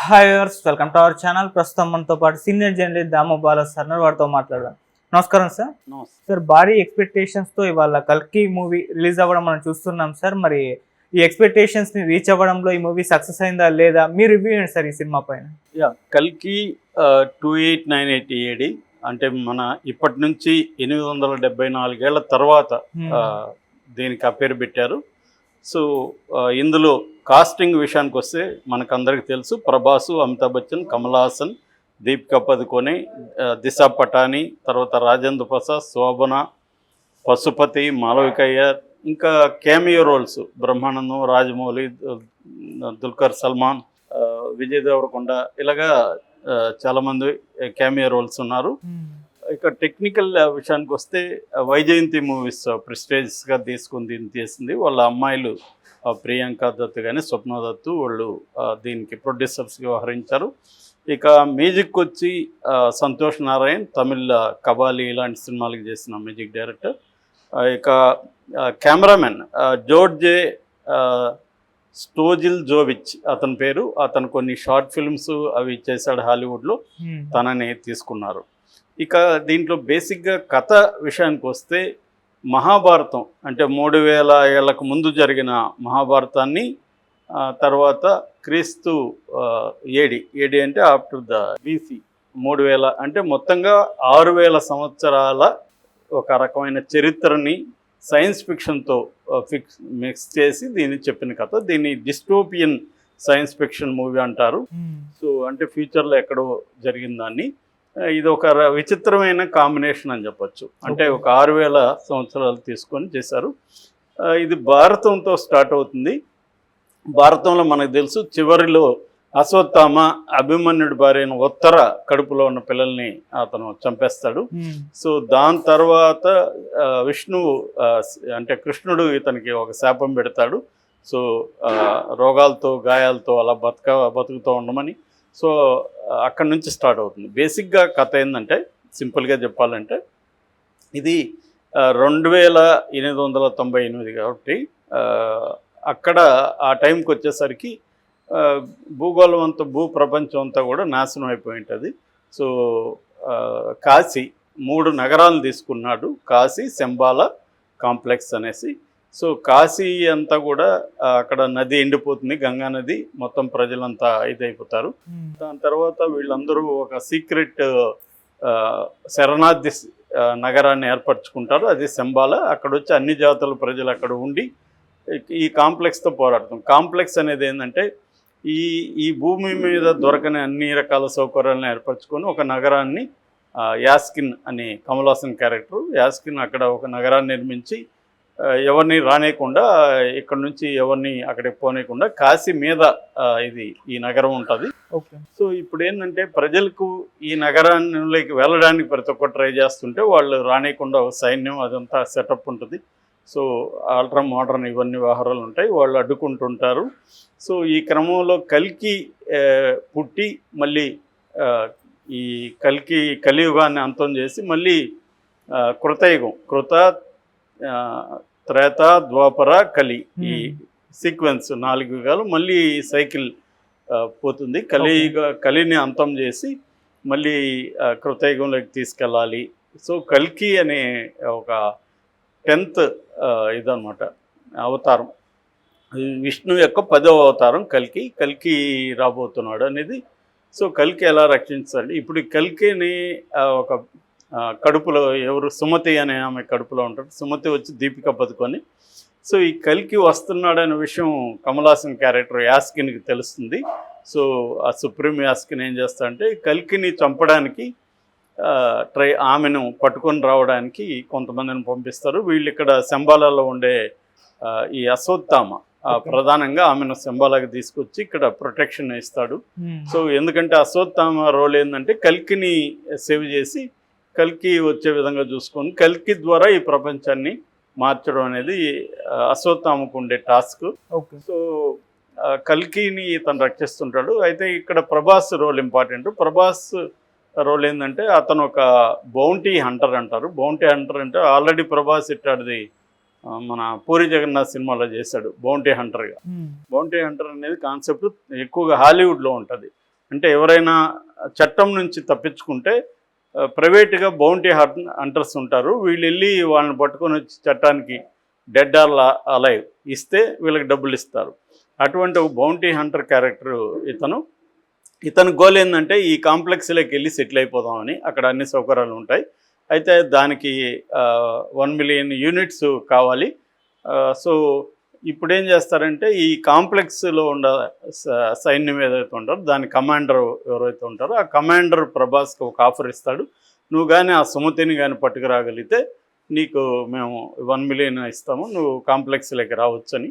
Hi viewers, welcome to our channel. ప్రస్తుతం మనతో పాటు సీనియర్ జర్నలిస్ట్ దాము బాలా సార్ వారితో మాట్లాడదాం. నమస్కారం సార్. సార్, భారీ ఎక్స్పెక్టేషన్స్ తో ఇవాళ కల్కి మూవీ రిలీజ్ అవ్వడం మనం చూస్తున్నాం సార్. మరి ఈ ఎక్స్పెక్టేషన్స్ ని రీచ్ అవ్వడంలో ఈ మూవీ సక్సెస్ అయిందా లేదా, మీ రివ్యూ ఏంటి సార్ ఈ సినిమా పైన? కల్కి 2898 ఏడి అంటే మన ఇప్పటి నుంచి 874 ఏళ్ల తర్వాత దీనికి ఆ పేరు పెట్టారు. సో ఇందులో కాస్టింగ్ విషయానికి వస్తే మనకందరికి తెలుసు, ప్రభాసు, అమితాబ్ బచ్చన్, కమల్ హాసన్, దీపికా పదుకొనే, దిశా పటాని, తర్వాత రాజేంద్ర ప్రసాద్, శోభన, పశుపతి, మాలవికయ్యర్, ఇంకా క్యామియో రోల్స్ బ్రహ్మానందం, రాజమౌళి, దుల్కర్ సల్మాన్, విజయ్ దేవరకొండ, ఇలాగా చాలామంది క్యామియో రోల్స్ ఉన్నారు. ఇక టెక్నికల్ విషయానికి వస్తే వైజయంతి మూవీస్ ప్రెస్టేజ్గా తీసుకుని దీన్ని చేసింది. వాళ్ళ అమ్మాయిలు ప్రియాంక దత్ కానీ స్వప్న దత్తు వాళ్ళు దీనికి ప్రొడ్యూసర్స్గా వ్యవహరించారు. ఇక మ్యూజిక్ వచ్చి సంతోష్ నారాయణ్, తమిళ్ కబాలి ఇలాంటి సినిమాలకు చేసిన మ్యూజిక్ డైరెక్టర్. ఇక కెమెరామెన్ జోర్జే స్టోజిల్ జోవిచ్ అతని పేరు. అతను కొన్ని షార్ట్ ఫిల్మ్స్ అవి చేశాడు హాలీవుడ్లో, తనని తీసుకున్నారు. ఇక దీంట్లో బేసిక్గా కథ విషయానికి వస్తే మహాభారతం అంటే 3000 ఏళ్లకు ముందు జరిగిన మహాభారతాన్ని తర్వాత క్రీస్తు ఏడి అంటే ఆఫ్టర్ ద బీసీ 3000 అంటే మొత్తంగా 6000 సంవత్సరాల ఒక రకమైన చరిత్రని సైన్స్ ఫిక్షన్తో మిక్స్ చేసి దీన్ని చెప్పిన కథ. దీన్ని డిస్టోపియన్ సైన్స్ ఫిక్షన్ మూవీ అంటారు. సో అంటే ఫ్యూచర్లో ఎక్కడో జరిగిన దాన్ని ఇది ఒక విచిత్రమైన కాంబినేషన్ అని చెప్పచ్చు. అంటే ఒక 6000 సంవత్సరాలు తీసుకొని చేశారు. ఇది భారతంతో స్టార్ట్ అవుతుంది. భారతంలో మనకు తెలుసు, చివరిలో అశ్వత్థామ అభిమన్యుడి భార్యను ఉత్తర కడుపులో ఉన్న పిల్లల్ని అతను చంపేస్తాడు. సో దాని తర్వాత విష్ణువు అంటే కృష్ణుడు ఇతనికి ఒక శాపం పెడతాడు. సో రోగాలతో గాయాలతో అలా బతుకుతూ ఉండమని. సో అక్కడి నుంచి స్టార్ట్ అవుతుంది. బేసిక్గా కథ ఏంటంటే, సింపుల్గా చెప్పాలంటే, ఇది 2898 కాబట్టి అక్కడ ఆ టైంకి వచ్చేసరికి భూగోళం అంతా, భూప్రపంచం అంతా కూడా నాశనం అయిపోయి ఉంటుంది. సో కాశీ 3 నగరాలను తీసుకున్నాడు, కాశీ, శంబాల, కాంప్లెక్స్ అనేసి. సో కాశీ అంతా కూడా అక్కడ నది ఎండిపోతుంది, గంగా నది, మొత్తం ప్రజలంతా ఇదైపోతారు. దాని తర్వాత వీళ్ళందరూ ఒక సీక్రెట్ శరణార్థి నగరాన్ని ఏర్పరచుకుంటారు, అది శంబాల. అక్కడ వచ్చి అన్ని జాతుల ప్రజలు అక్కడ ఉండి ఈ కాంప్లెక్స్తో పోరాడతాం. కాంప్లెక్స్ అనేది ఏంటంటే, ఈ భూమి మీద దొరకని అన్ని రకాల సౌకర్యాలను ఏర్పరచుకొని ఒక నగరాన్ని, యాస్కిన్ అని కమల్ హాసన్ క్యారెక్టర్, యాస్కిన్ అక్కడ ఒక నగరాన్ని నిర్మించి ఎవరిని రానేయకుండా, ఇక్కడ నుంచి ఎవరిని అక్కడికి పోనీయకుండా కాశీ మీద ఈ నగరం ఉంటుంది. సో ఇప్పుడు ఏంటంటే, ప్రజలకు ఈ నగరానికి వెళ్ళడానికి ప్రతి ఒక్కరు ట్రై చేస్తుంటే వాళ్ళు రానేయకుండా ఒక సైన్యం అదంతా సెటప్ ఉంటుంది. సో అల్ట్రా మోడర్న్ ఇవన్నీ వ్యవహారాలు ఉంటాయి, వాళ్ళు అడ్డుకుంటుంటారు. సో ఈ క్రమంలో కల్కి పుట్టి మళ్ళీ ఈ కలియుగాన్ని అంతం చేసి మళ్ళీ కృతయుగం, త్రేత, ద్వాపర, కలి, ఈ సీక్వెన్స్ 4 యుగాలు మళ్ళీ సైకిల్ పోతుంది. కలిని అంతం చేసి మళ్ళీ కృతయుగంలోకి తీసుకెళ్ళాలి. సో కల్కి అనే ఒక 10th ఇదనమాట అవతారం, విష్ణు యొక్క 10వ అవతారం కల్కి రాబోతున్నాడు అనేది. సో కల్కి ఎలా రక్షించాలి? ఇప్పుడు కల్కిని ఒక కడుపులో ఎవరు, సుమతి అనే ఆమె కడుపులో ఉంటారు. సుమతి వచ్చి దీపికా పదుకొని. సో ఈ కల్కి వస్తున్నాడనే విషయం కమల్ హాసన్ క్యారెక్టర్ యాస్కిన్కి తెలుస్తుంది. సో ఆ సుప్రీం యాస్కిన్ ఏం చేస్తాడంటే, కల్కిని చంపడానికి ఆమెను పట్టుకొని రావడానికి కొంతమందిని పంపిస్తారు. వీళ్ళు ఇక్కడ శంబాలలో ఉండే ఈ అశ్వత్థామ ప్రధానంగా ఆమెను శంబాలాకి తీసుకొచ్చి ఇక్కడ ప్రొటెక్షన్ ఇస్తాడు. సో ఎందుకంటే అశ్వత్థామ రోల్ ఏంటంటే, కల్కిని సేవ్ చేసి కల్కి వచ్చే విధంగా చూసుకొని కల్కి ద్వారా ఈ ప్రపంచాన్ని మార్చడం అనేది అశ్వత్థామకు ఉండే టాస్క్. సో కల్కిని తను రక్షిస్తుంటాడు. అయితే ఇక్కడ Prabhas role important. Prabhas role ఏంటంటే, అతను ఒక బౌంటీ హంటర్ అంటారు. బౌంటీ హంటర్ అంటే ఆల్రెడీ ప్రభాస్ ఇట్టాడిది మన పూరి జగన్నాథ్ సినిమాలో చేశాడు బౌంటీ హంటర్గా. బౌంటీ హంటర్ అనేది కాన్సెప్ట్ ఎక్కువగా హాలీవుడ్లో ఉంటుంది. అంటే ఎవరైనా చట్టం నుంచి తప్పించుకుంటే ప్రైవేట్గా బౌంటీ హంటర్స్ ఉంటారు, వీళ్ళు వెళ్ళి వాళ్ళని పట్టుకొని వచ్చి చట్టానికి డెడ్ ఆర్ అలైవ్ ఇస్తే వీళ్ళకి డబ్బులు ఇస్తారు. అటువంటి ఒక బౌంటీ హంటర్ క్యారెక్టర్ ఇతను గోల్ ఏంటంటే ఈ కాంప్లెక్స్లోకి వెళ్ళి సెటిల్ అయిపోదామని. అక్కడ అన్ని సౌకర్యాలు ఉంటాయి. అయితే దానికి 1 మిలియన్ యూనిట్స్ కావాలి. సో ఇప్పుడు ఏం చేస్తారంటే ఈ కాంప్లెక్స్లో ఉన్న సైన్యం ఏదైతే ఉంటారో దాని కమాండర్ ఎవరైతే ఉంటారో ఆ కమాండర్ ప్రభాస్కి ఒక ఆఫర్ ఇస్తాడు. నువ్వు కానీ ఆ సుమతిని కానీ పట్టుకురాగలిగితే నీకు మేము 1 మిలియన్ ఇస్తాము, నువ్వు కాంప్లెక్స్లోకి రావచ్చని.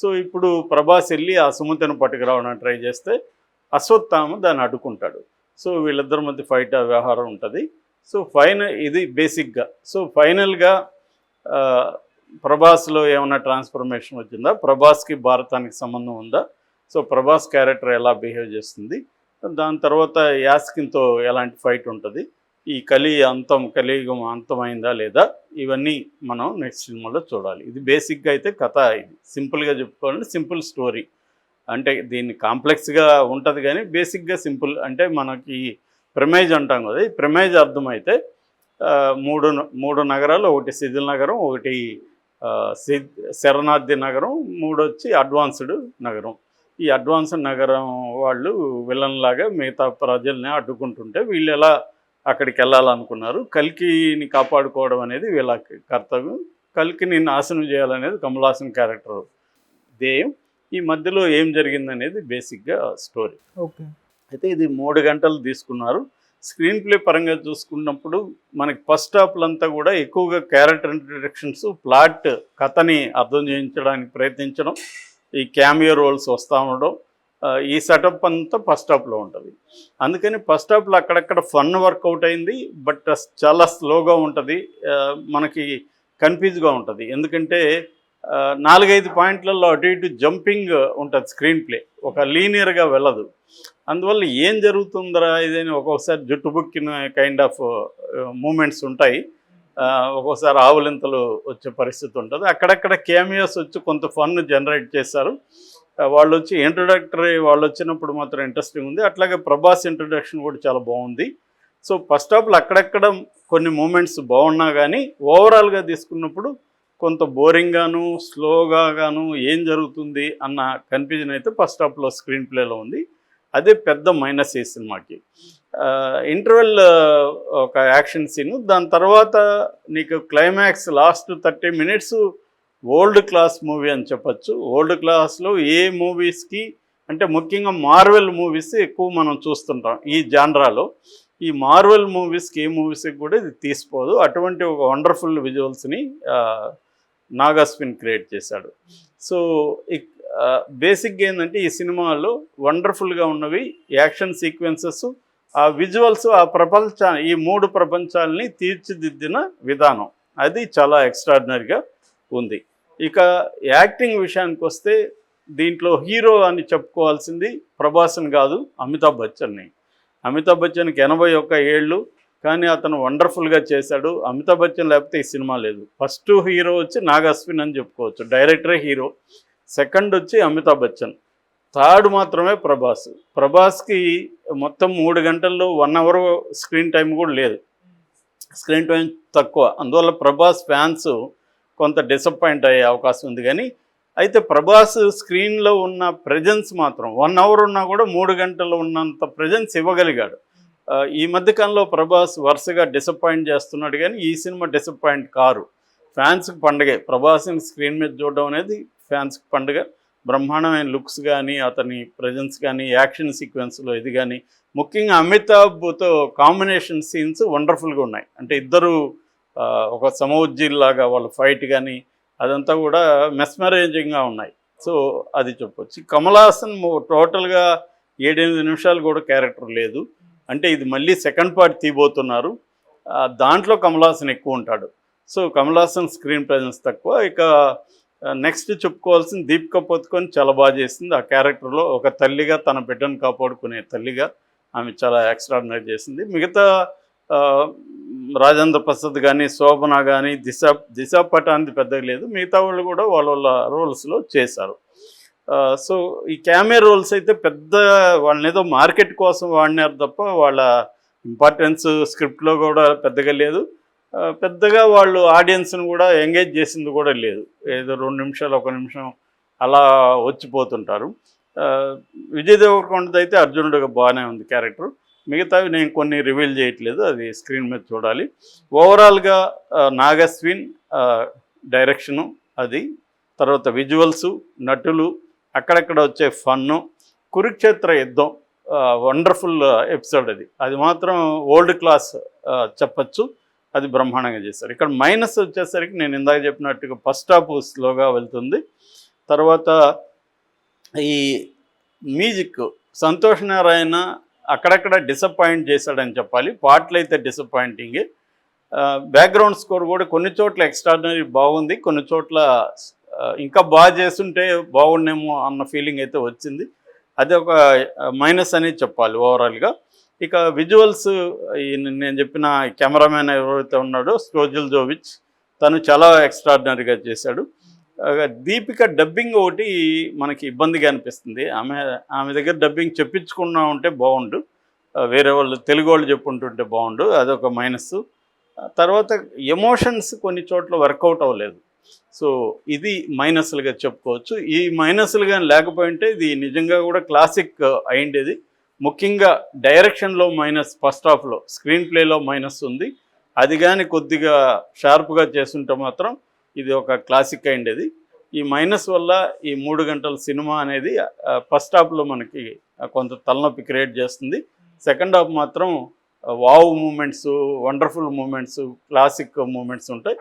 సో ఇప్పుడు ప్రభాస్ వెళ్ళి ఆ సుమతిని పట్టుకురావడానికి ట్రై చేస్తే అశ్వత్థామ దాన్ని అడ్డుకుంటాడు. సో వీళ్ళిద్దరి మధ్య ఫైట్ వ్యవహారం ఉంటుంది. సో ఇది బేసిక్గా. సో ఫైనల్గా ప్రభాస్లో ఏమైనా ట్రాన్స్ఫర్మేషన్ వచ్చిందా, ప్రభాస్కి భారతానికి సంబంధం ఉందా, సో ప్రభాస్ క్యారెక్టర్ ఎలా బిహేవ్ చేస్తుంది, దాని తర్వాత యాస్కిన్తో ఎలాంటి ఫైట్ ఉంటుంది, ఈ కలియుగం అంతమైందా లేదా, ఇవన్నీ మనం నెక్స్ట్ సినిమాలో చూడాలి. ఇది బేసిక్గా అయితే కథ. ఇది సింపుల్గా చెప్పుకోవాలంటే సింపుల్ స్టోరీ. అంటే దీన్ని కాంప్లెక్స్గా ఉంటుంది కానీ బేసిక్గా సింపుల్. అంటే మనకి ప్రెమైజ్ అంటాం కదా, ఈ ప్రెమైజ్ అర్థమైతే మూడు నగరాలు, ఒకటి సిజిల్ నగరం, ఒకటి శరణార్థి నగరం, మూడొచ్చి అడ్వాన్స్డ్ నగరం. ఈ అడ్వాన్స్డ్ నగరం వాళ్ళు విలన్లాగా మిగతా ప్రజల్ని అడ్డుకుంటుంటే వీళ్ళు ఎలా అక్కడికి వెళ్ళాలనుకున్నారు, కల్కిని కాపాడుకోవడం అనేది వీళ్ళ కర్తవ్యం, కల్కిని నాశనం చేయాలనేది కమల్ హాసన్ క్యారెక్టర్ ధ్యేయం. ఈ మధ్యలో ఏం జరిగిందనేది బేసిక్గా స్టోరీ. ఓకే. అయితే ఇది 3 గంటలు తీసుకున్నారు. స్క్రీన్ ప్లే పరంగా చూసుకున్నప్పుడు మనకి ఫస్ట్ హాఫ్లంతా కూడా ఎక్కువగా క్యారెక్టర్ ఇంట్రడక్షన్స్, ప్లాట్, కథని అర్థం చేయించడానికి ప్రయత్నించడం, ఈ క్యామియో రోల్స్ వస్తూ ఉండడం, ఈ సెటప్ అంతా ఫస్ట్ హాఫ్లో ఉంటుంది. అందుకని ఫస్ట్ హాఫ్లో అక్కడక్కడ ఫన్ వర్కౌట్ అయింది, బట్ చాలా స్లోగా ఉంటుంది, మనకి కన్ఫ్యూజ్గా ఉంటుంది. ఎందుకంటే 4-5 పాయింట్లలో అటు ఇటు జంపింగ్ ఉంటుంది స్క్రీన్ ప్లే, ఒక లీనియర్గా వెళ్ళదు. అందువల్ల ఏం జరుగుతుందరా ఇదని ఒక్కొక్కసారి జుట్టుబుక్కిన కైండ్ ఆఫ్ మూమెంట్స్ ఉంటాయి, ఒక్కోసారి ఆవులింతలు వచ్చే పరిస్థితి ఉంటుంది. అక్కడక్కడ క్యామియోస్ వచ్చి కొంత ఫన్ జనరేట్ చేశారు. వాళ్ళు వచ్చి ఇంట్రడక్టరీ వాళ్ళు వచ్చినప్పుడు మాత్రం ఇంట్రెస్టింగ్ ఉంది. అట్లాగే ప్రభాస్ ఇంట్రడక్షన్ కూడా చాలా బాగుంది. సో ఫస్ట్ హాఫ్లో అక్కడక్కడ కొన్ని మూమెంట్స్ బాగున్నా కానీ ఓవరాల్గా తీసుకున్నప్పుడు కొంత బోరింగ్గాను, స్లోగాను ఏం జరుగుతుంది అన్న కన్ఫ్యూజన్ అయితే ఫస్ట్ హాఫ్లో స్క్రీన్ ప్లేలో ఉంది. అదే పెద్ద మైనస్ ఈ సినిమాకి. ఇంటర్వెల్ ఒక యాక్షన్ సీను, దాని తర్వాత నీకు climax last 30 minutes old class movie అని చెప్పచ్చు. ఓల్డ్ క్లాస్లో ఏ మూవీస్కి అంటే ముఖ్యంగా మార్వెల్ మూవీస్ ఎక్కువ మనం చూస్తుంటాం ఈ జాన్రాలో. ఈ మార్వెల్ మూవీస్కి ఏ మూవీస్కి కూడా ఇది తీసిపోదు. అటువంటి ఒక వండర్ఫుల్ విజువల్స్ని నాగ్ అశ్విన్ క్రియేట్ చేశాడు. సో బేసిక్గా ఏంటంటే ఈ సినిమాలో వండర్ఫుల్గా ఉన్నవి యాక్షన్ సీక్వెన్సెస్, ఆ విజువల్స్, ఆ ఈ 3 ప్రపంచాలని తీర్చిదిద్దిన విధానం అది చాలా ఎక్స్ట్రాడినరీగా ఉంది. ఇక యాక్టింగ్ విషయానికి వస్తే దీంట్లో హీరో అని చెప్పుకోవాల్సింది ప్రభాస్ని కాదు, అమితాబ్ బచ్చన్ని. అమితాబ్ బచ్చన్కి 81 ఏళ్ళు, కానీ అతను వండర్ఫుల్గా చేశాడు. అమితాబ్ బచ్చన్ లేకపోతే ఈ సినిమా లేదు. ఫస్ట్ హీరో వచ్చి నాగ్ అశ్విన్ అని చెప్పుకోవచ్చు, డైరెక్టరే హీరో. సెకండ్ వచ్చి అమితాబ్ బచ్చన్, థర్డ్ మాత్రమే ప్రభాస్. ప్రభాస్కి మొత్తం 3 గంటల్లో 1 అవర్ స్క్రీన్ టైం కూడా లేదు, స్క్రీన్ టైం తక్కువ. అందువల్ల ప్రభాస్ ఫ్యాన్స్ కొంత డిసప్పాయింట్ అయ్యే అవకాశం ఉంది. కానీ అయితే ప్రభాస్ స్క్రీన్లో ఉన్న ప్రెజెన్స్ మాత్రం 1 అవర్ ఉన్నా కూడా 3 గంటల్లో ఉన్నంత ప్రెజెన్స్ ఇవ్వగలిగాడు. ఈ మధ్యకాలంలో ప్రభాస్ వరుసగా డిసప్పాయింట్ చేస్తున్నాడు, కానీ ఈ సినిమా డిసప్పాయింట్ కారు. ఫ్యాన్స్కి పండుగ, ప్రభాస్ని స్క్రీన్ మీద చూడడం అనేది ఫ్యాన్స్కి పండుగ. బ్రహ్మాండమైన లుక్స్ కానీ, అతని ప్రజెన్స్ కానీ, యాక్షన్ సీక్వెన్స్లో ఇది కానీ, ముఖ్యంగా అమితాబ్తో కాంబినేషన్ సీన్స్ వండర్ఫుల్గా ఉన్నాయి. అంటే ఇద్దరు ఒక సమౌజ్జీల్లాగా వాళ్ళ ఫైట్ కానీ అదంతా కూడా మెస్మరైజింగ్గా ఉన్నాయి. సో అది చెప్పొచ్చు. కమల్ హాసన్ టోటల్గా 7-8 నిమిషాలు కూడా క్యారెక్టర్ లేదు. అంటే ఇది మళ్ళీ సెకండ్ పార్ట్ తీయబోతున్నారు, దాంట్లో కమల్ హాసన్ ఎక్కువ ఉంటాడు. So Kamal Haasan screen presence తక్కువ. ఇక నెక్స్ట్ చెప్పుకోవాల్సిన దీపికా పదుకొనె చాలా బాగా చేసింది. ఆ క్యారెక్టర్లో ఒక తల్లిగా, తన బిడ్డను కాపాడుకునే తల్లిగా ఆమె చాలా ఎక్స్ట్రాడినరీ చేసింది. మిగతా రాజేంద్ర ప్రసాద్ కానీ, శోభన కానీ, దిశా పటానిది పెద్దగా లేదు, మిగతా వాళ్ళు కూడా వాళ్ళ రోల్స్లో చేశారు. సో ఈ క్యామియో రోల్స్ అయితే పెద్ద వాళ్ళని ఏదో మార్కెట్ కోసం వాడినారు తప్ప వాళ్ళ ఇంపార్టెన్స్ స్క్రిప్ట్లో కూడా పెద్దగా లేదు. పెద్దగా వాళ్ళు ఆడియన్స్ని కూడా ఎంగేజ్ చేసింది కూడా లేదు. ఏదో 2 నిమిషాలు 1 నిమిషం అలా వచ్చిపోతుంటారు. విజయ్ దేవరకొండది అయితే అర్జునుడిగా బాగానే ఉంది క్యారెక్టర్. మిగతావి నేను కొన్ని రివీల్ చేయట్లేదు, అది స్క్రీన్ మీద చూడాలి. ఓవరాల్గా నాగస్విన్ డైరెక్షను, అది తర్వాత విజువల్సు, నటులు, అక్కడక్కడ వచ్చే ఫన్ను, కురుక్షేత్ర యుద్ధం వండర్ఫుల్ ఎపిసోడ్. అది మాత్రం ఓల్డ్ క్లాస్ చెప్పచ్చు. అది బ్రహ్మాండంగా చేశారు. ఇక్కడ మైనస్ వచ్చేసరికి నేను ఇందాక చెప్పినట్టుగా ఫస్ట్ హాఫ్ స్లోగా వెళ్తుంది. తర్వాత ఈ మ్యూజిక్ సంతోష్ నారాయణ అక్కడక్కడ డిసప్పాయింట్ చేశాడని చెప్పాలి. పాటలు అయితే డిసప్పాయింటింగే. బ్యాక్గ్రౌండ్ స్కోర్ కూడా కొన్ని చోట్ల ఎక్స్ట్రాడినరీ బాగుంది, కొన్ని చోట్ల ఇంకా బాగా చేస్తుంటే బాగుండేమో అన్న ఫీలింగ్ అయితే వచ్చింది. అది ఒక మైనస్ అనేది చెప్పాలి ఓవరాల్గా. ఇక విజువల్స్, నేను చెప్పిన కెమెరామ్యాన్ ఎవరైతే ఉన్నాడో స్టోజిల్ జోవిచ్, తను చాలా ఎక్స్ట్రాడినరీగా చేశాడు. దీపిక డబ్బింగ్ ఒకటి మనకి ఇబ్బందిగా అనిపిస్తుంది. ఆమె దగ్గర డబ్బింగ్ చెప్పించుకున్నా ఉంటే బాగుండు, వేరే వాళ్ళు తెలుగు వాళ్ళు చెప్పుంటుంటే బాగుండు, అదొక మైనస్. తర్వాత ఎమోషన్స్ కొన్ని చోట్ల వర్కౌట్ అవ్వలేదు. సో ఇది మైనస్లుగా చెప్పుకోవచ్చు. ఈ మైనస్లు కానీ లేకపోయింటే ఇది నిజంగా కూడా క్లాసిక్ అయిండేది. ముఖ్యంగా డైరెక్షన్లో మైనస్, ఫస్ట్ హాఫ్లో స్క్రీన్ ప్లేలో మైనస్ ఉంది. అది కానీ కొద్దిగా షార్ప్గా చేస్తుంటే మాత్రం ఇది ఒక క్లాసిక్ అయిండేది. ఈ మైనస్ వల్ల ఈ 3 గంటల సినిమా అనేది ఫస్ట్ హాఫ్లో మనకి కొంత తలనొప్పి క్రియేట్ చేస్తుంది. సెకండ్ హాఫ్ మాత్రం wow moments, wonderful moments, classic moments ఉంటాయి.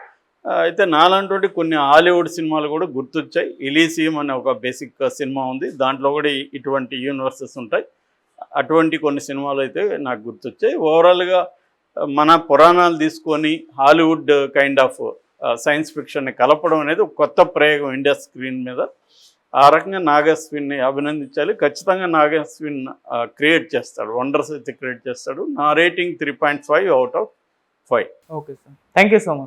అయితే నాలాంటి కొన్ని హాలీవుడ్ సినిమాలు కూడా గుర్తొచ్చాయి. ఇలీసియం అనే ఒక బేసిక్ సినిమా ఉంది, దాంట్లో కూడా ఇటువంటి యూనివర్సెస్ ఉంటాయి. అటువంటి కొన్ని సినిమాలు అయితే నాకు గుర్తొచ్చాయి. ఓవరాల్గా మన పురాణాలు తీసుకొని హాలీవుడ్ కైండ్ ఆఫ్ సైన్స్ ఫిక్షన్ని కలపడం అనేది ఒక కొత్త ప్రయోగం ఇండియా స్క్రీన్ మీద. ఆ రకంగా నాగస్విన్ని అభినందించాలి. ఖచ్చితంగా నాగస్విన్ క్రియేట్ చేస్తాడు, వండర్స్ అయితే క్రియేట్ చేస్తాడు. నా rating 3.5 out of 5. Okay sir, thank you so much.